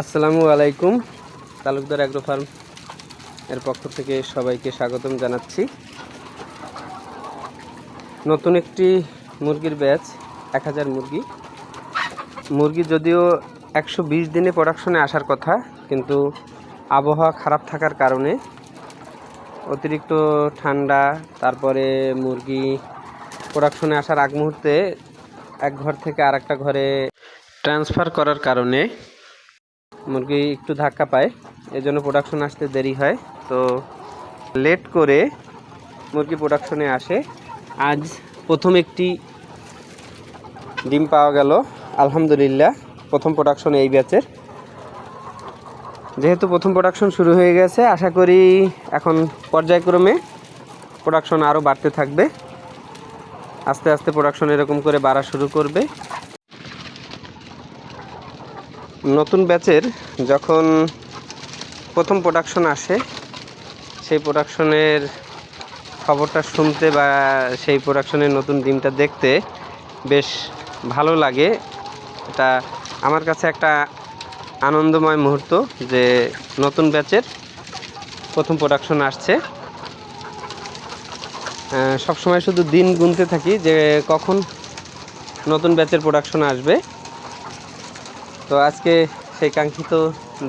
আসসালামু আলাইকুম। Talukdar agro farm এর পক্ষ থেকে সবাইকে স্বাগতম জানাচ্ছি। নতুন একটি মুরগির ব্যাচ 1000 মুরগি যদিও 120 দিনে প্রোডাকশনে আসার কথা, কিন্তু আবহাওয়া খারাপ থাকার কারণে অতিরিক্ত ঠান্ডা, তারপরে মুরগি প্রোডাকশনে আসার আগ মুহূর্তে এক ঘর থেকে আরেকটা ঘরে ট্রান্সফার করার কারণে মুরগি একটু ধাক্কা পায়, এজন্য প্রোডাকশন আসতে দেরি হয়। তো লেট করে মুরগি প্রোডাকশনে আসে। আজ প্রথম একটি ডিম পাওয়া গেল, আলহামদুলিল্লাহ। প্রথম প্রোডাকশন এই ব্যাচের। যেহেতু প্রথম প্রোডাকশন শুরু হয়ে গেছে, আশা করি এখন পর্যায়ক্রমে প্রোডাকশন আরও বাড়তে থাকবে। আস্তে আস্তে প্রোডাকশন এরকম করে বাড়া শুরু করবে। নতুন ব্যাচের যখন প্রথম প্রোডাকশন আসে, সেই প্রোডাকশনের খবরটা শুনতে বা সেই প্রোডাকশনের নতুন ডিমটা দেখতে বেশ ভালো লাগে। এটা আমার কাছে একটা আনন্দময় মুহূর্ত যে নতুন ব্যাচের প্রথম প্রোডাকশন আসছে। সবসময় শুধু দিন গুনতে থাকি যে কখন নতুন ব্যাচের প্রোডাকশন আসবে। তো আজকে সেই কাঙ্ক্ষিত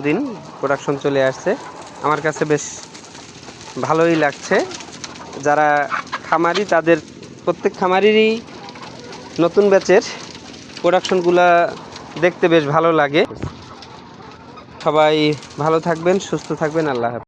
দিন প্রোডাকশন চলে আসছে। আমার কাছে বেশ ভালোই লাগছে। যারা খামারি, তাদের প্রত্যেক খামারিরই নতুন ব্যাচের প্রোডাকশনগুলা দেখতে বেশ ভালো লাগে। সবাই ভালো থাকবেন, সুস্থ থাকবেন। আল্লাহ হাফেজ।